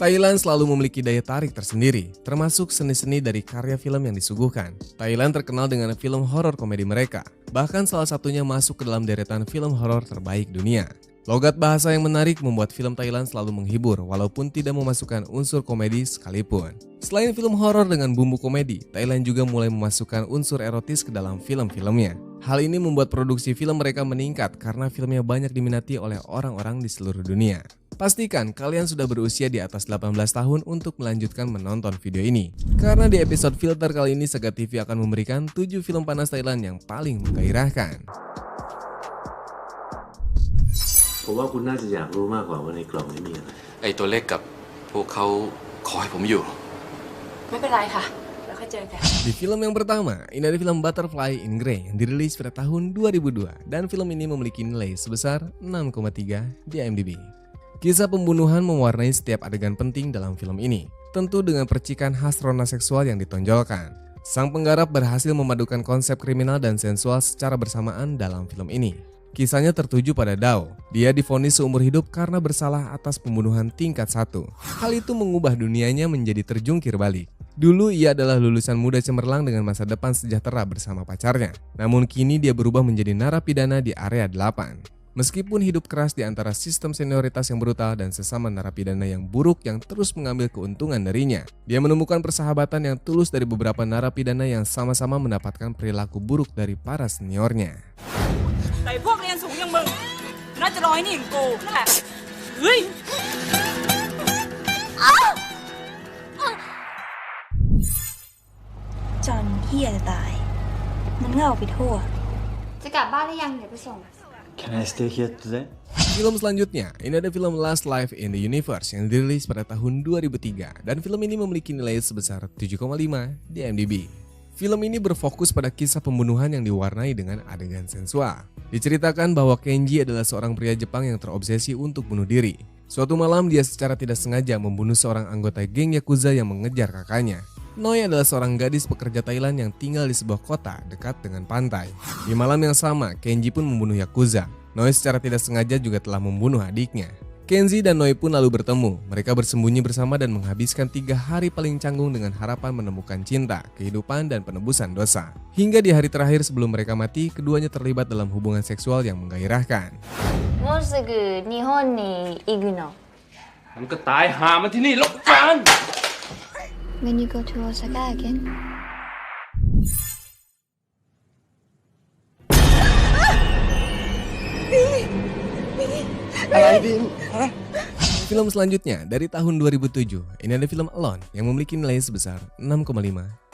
Thailand selalu memiliki daya tarik tersendiri, termasuk seni-seni dari karya film yang disuguhkan. Thailand terkenal dengan film horor komedi mereka, bahkan salah satunya masuk ke dalam deretan film horor terbaik dunia. Logat bahasa yang menarik membuat film Thailand selalu menghibur walaupun tidak memasukkan unsur komedi sekalipun. Selain film horor dengan bumbu komedi, Thailand juga mulai memasukkan unsur erotis ke dalam film-filmnya. Hal ini membuat produksi film mereka meningkat karena filmnya banyak diminati oleh orang-orang di seluruh dunia. Pastikan kalian sudah berusia di atas 18 tahun untuk melanjutkan menonton video ini. Karena di episode filter kali ini Saga TV akan memberikan 7 film panas Thailand yang paling menggairahkan. ผมว่าคุณน่าจะอยากรู้มากกว่าว่าในกล่องนี้มีอะไร ไอตัวเล็กกับพวกเขาขอให้ผมอยู่ ไม่เป็นไรค่ะแล้วค่อยเจอกัน Di film yang pertama, ini ada film Butterfly in Grey yang dirilis pada tahun 2002 dan film ini memiliki nilai sebesar 6,3 di IMDb. Kisah pembunuhan mewarnai setiap adegan penting dalam film ini, tentu dengan percikan khas rona seksual yang ditonjolkan. Sang penggarap berhasil memadukan konsep kriminal dan sensual secara bersamaan dalam film ini. Kisahnya tertuju pada Dao. Dia divonis seumur hidup karena bersalah atas pembunuhan tingkat 1. Hal itu mengubah dunianya menjadi terjungkir balik. Dulu ia adalah lulusan muda cemerlang dengan masa depan sejahtera bersama pacarnya. Namun kini dia berubah menjadi narapidana di area 8. Meskipun hidup keras di antara sistem senioritas yang brutal dan sesama narapidana yang buruk yang terus mengambil keuntungan darinya, dia menemukan persahabatan yang tulus dari beberapa narapidana yang sama-sama mendapatkan perilaku buruk dari para seniornya. แต่พวกเรียนสูงอย่างมึงน่าจะรอให้นี่อย่างกูนั่นแหละเฮ้ย จอนเฮียจะตาย มันก็ออกไปทั่ว จะกลับบ้านหรือยังเดี๋ยวไปส่ง Can I stay here today? Film selanjutnya, ini ada film Last Life in the Universe yang dirilis pada tahun 2003 dan film ini memiliki nilai sebesar 7,5 di IMDb. Film ini berfokus pada kisah pembunuhan yang diwarnai dengan adegan sensual. Diceritakan bahwa Kenji adalah seorang pria Jepang yang terobsesi untuk bunuh diri. Suatu malam dia secara tidak sengaja membunuh seorang anggota geng Yakuza yang mengejar kakaknya. Noi adalah seorang gadis pekerja Thailand yang tinggal di sebuah kota dekat dengan pantai. Di malam yang sama, Kenji pun membunuh Yakuza. Noi secara tidak sengaja juga telah membunuh adiknya. Kenji dan Noi pun lalu bertemu. Mereka bersembunyi bersama dan menghabiskan 3 hari paling canggung dengan harapan menemukan cinta, kehidupan, dan penebusan dosa. Hingga di hari terakhir sebelum mereka mati, keduanya terlibat dalam hubungan seksual yang menggairahkan. もうすぐ日本に行くの มันก็ตายหามันที่นี่ลบจาน When you go to Osaka again Film selanjutnya dari tahun 2007, ini ada film Alone yang memiliki nilai sebesar 6,5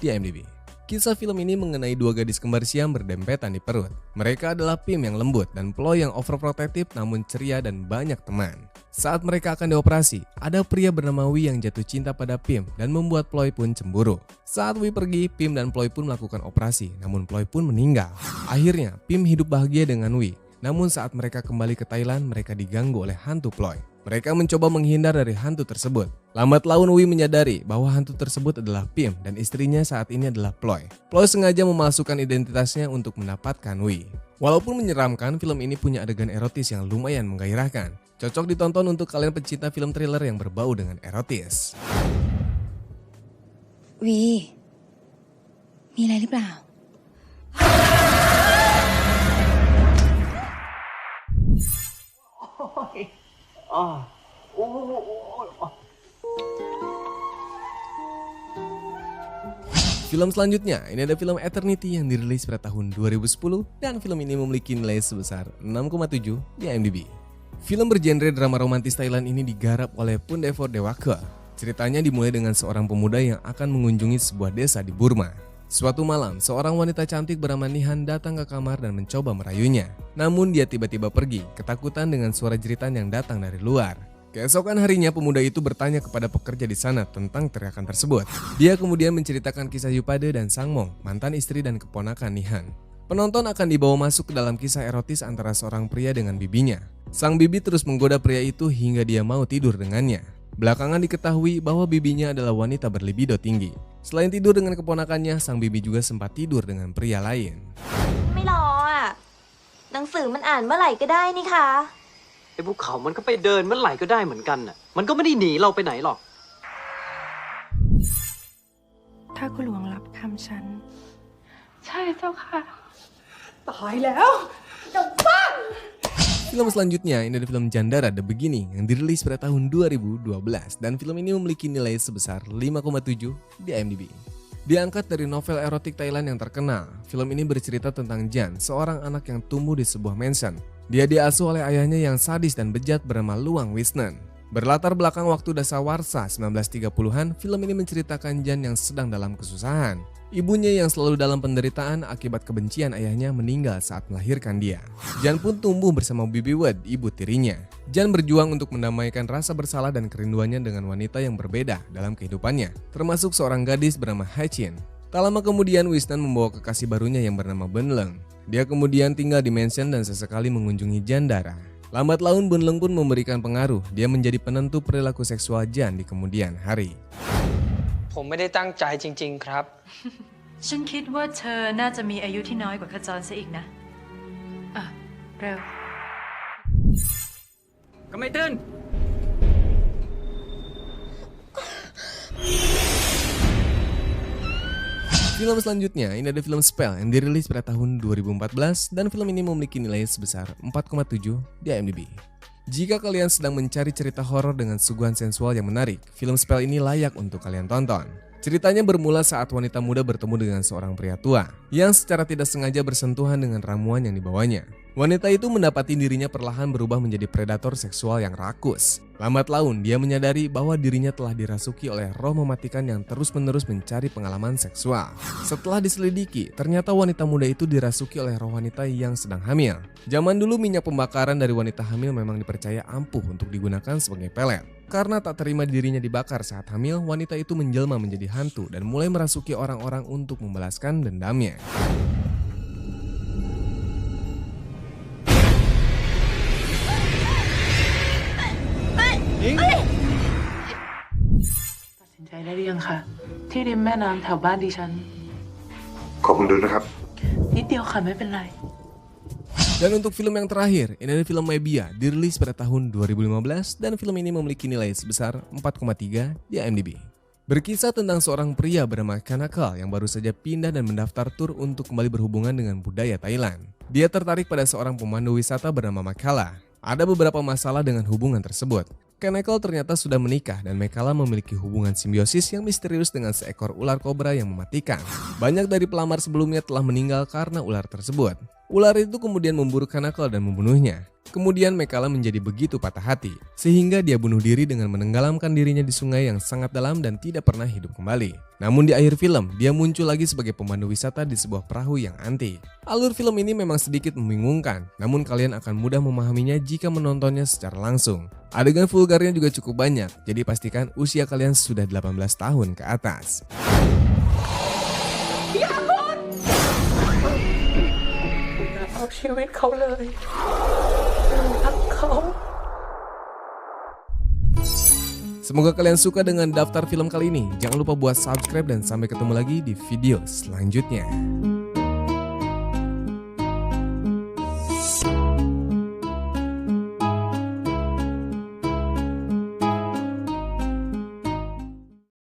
di IMDb. Kisah film ini mengenai 2 gadis kembar siam berdempetan di perut. Mereka adalah Pim yang lembut dan Ploy yang overprotective namun ceria dan banyak teman. Saat mereka akan dioperasi, ada pria bernama Wi yang jatuh cinta pada Pim dan membuat Ploy pun cemburu. Saat Wi pergi, Pim dan Ploy pun melakukan operasi, namun Ploy pun meninggal. Akhirnya, Pim hidup bahagia dengan Wi. Namun saat mereka kembali ke Thailand, mereka diganggu oleh hantu Ploy. Mereka mencoba menghindar dari hantu tersebut. Lambat laun Wi menyadari bahwa hantu tersebut adalah Pim dan istrinya saat ini adalah Ploy. Ploy sengaja memalsukan identitasnya untuk mendapatkan Wi. Walaupun menyeramkan, film ini punya adegan erotis yang lumayan menggairahkan. Cocok ditonton untuk kalian pecinta film thriller yang berbau dengan erotis. วีมีอะไรหรือเปล่า Film selanjutnya, ini ada film Eternity yang dirilis pada tahun 2010 dan film ini memiliki nilai sebesar 6,7 di IMDb. Film bergenre drama romantis Thailand ini digarap oleh Pundevor Dewaka. Ceritanya dimulai dengan seorang pemuda yang akan mengunjungi sebuah desa di Burma. Suatu malam, seorang wanita cantik bernama Nihan datang ke kamar dan mencoba merayunya. Namun dia tiba-tiba pergi, ketakutan dengan suara jeritan yang datang dari luar. Keesokan harinya pemuda itu bertanya kepada pekerja di sana tentang teriakan tersebut. Dia kemudian menceritakan kisah Yupade dan Sangmong, mantan istri dan keponakan Nihan. Penonton akan dibawa masuk ke dalam kisah erotis antara seorang pria dengan bibinya. Sang bibi terus menggoda pria itu hingga dia mau tidur dengannya. Belakangan diketahui bahwa bibinya adalah wanita berlibido tinggi. Selain tidur dengan keponakannya, sang bibi juga sempat tidur dengan pria lain. ไม่รออ่ะหนังสือมันอ่านเมื่อไหร่ก็ได้นี่คะ ไอ้ภูเขามันก็ไปเดินเมื่อไหร่ก็ได้เหมือนกันน่ะมันก็ไม่ได้หนีเราไปไหนหรอก ถ้าคุณหลวงรับคำฉัน ใช่เจ้าค่ะ Film selanjutnya ini ada film Jandara The Beginning yang dirilis pada tahun 2012 dan film ini memiliki nilai sebesar 5,7 di IMDb. Diangkat dari novel erotik Thailand yang terkenal, film ini bercerita tentang Jan, seorang anak yang tumbuh di sebuah mansion. Dia diasuh oleh ayahnya yang sadis dan bejat bernama Luang Wisnen. Berlatar belakang waktu dasawarsa 1930-an, film ini menceritakan Jan yang sedang dalam kesusahan. Ibunya yang selalu dalam penderitaan akibat kebencian ayahnya meninggal saat melahirkan dia. Jan pun tumbuh bersama Bibi Wed, ibu tirinya. Jan berjuang untuk mendamaikan rasa bersalah dan kerinduannya dengan wanita yang berbeda dalam kehidupannya, termasuk seorang gadis bernama Haichin. Tak lama kemudian Wisnan membawa kekasih barunya yang bernama Benleng. Dia kemudian tinggal di mansion dan sesekali mengunjungi Jandara. Lambat laun Benleng pun memberikan pengaruh, dia menjadi penentu perilaku seksual Jan di kemudian hari. ผมไม่ได้ตั้งใจจริงๆครับ ฉันคิดว่าเธอน่าจะมีอายุที่น้อยกว่าขจรซะอีกนะ เร็ว ก็ไม่ตื่น Film selanjutnya ini ada film Spell yang dirilis pada tahun 2014 dan film ini memiliki nilai sebesar 4,7 di IMDb. Jika kalian sedang mencari cerita horor dengan suguhan sensual yang menarik, film Spell ini layak untuk kalian tonton. Ceritanya bermula saat wanita muda bertemu dengan seorang pria tua yang secara tidak sengaja bersentuhan dengan ramuan yang dibawanya. Wanita itu mendapati dirinya perlahan berubah menjadi predator seksual yang rakus. Lambat laun dia menyadari bahwa dirinya telah dirasuki oleh roh mematikan yang terus-menerus mencari pengalaman seksual. Setelah diselidiki, ternyata wanita muda itu dirasuki oleh roh wanita yang sedang hamil. Zaman dulu minyak pembakaran dari wanita hamil memang dipercaya ampuh untuk digunakan sebagai pelet. Karena tak terima dirinya dibakar saat hamil, wanita itu menjelma menjadi hantu dan mulai merasuki orang-orang untuk membalaskan dendamnya. Dan untuk film yang terakhir, ini ada film Maebia, dirilis pada tahun 2015 dan film ini memiliki nilai sebesar 4,3 di IMDb. Berkisah tentang seorang pria bernama Kanakal yang baru saja pindah dan mendaftar tur untuk kembali berhubungan dengan budaya Thailand. Dia tertarik pada seorang pemandu wisata bernama Makala. Ada beberapa masalah dengan hubungan tersebut. Kanakal ternyata sudah menikah dan Makala memiliki hubungan simbiosis yang misterius dengan seekor ular kobra yang mematikan. Banyak dari pelamar sebelumnya telah meninggal karena ular tersebut. Ular itu kemudian memburu Kanakal dan membunuhnya. Kemudian Makala menjadi begitu patah hati, sehingga dia bunuh diri dengan menenggelamkan dirinya di sungai yang sangat dalam dan tidak pernah hidup kembali. Namun di akhir film, dia muncul lagi sebagai pemandu wisata di sebuah perahu yang antik. Alur film ini memang sedikit membingungkan, namun kalian akan mudah memahaminya jika menontonnya secara langsung. Adegan vulgarnya juga cukup banyak, jadi pastikan usia kalian sudah 18 tahun ke atas. Semoga kalian suka dengan daftar film kali ini. Jangan lupa buat subscribe dan sampai ketemu lagi di video selanjutnya.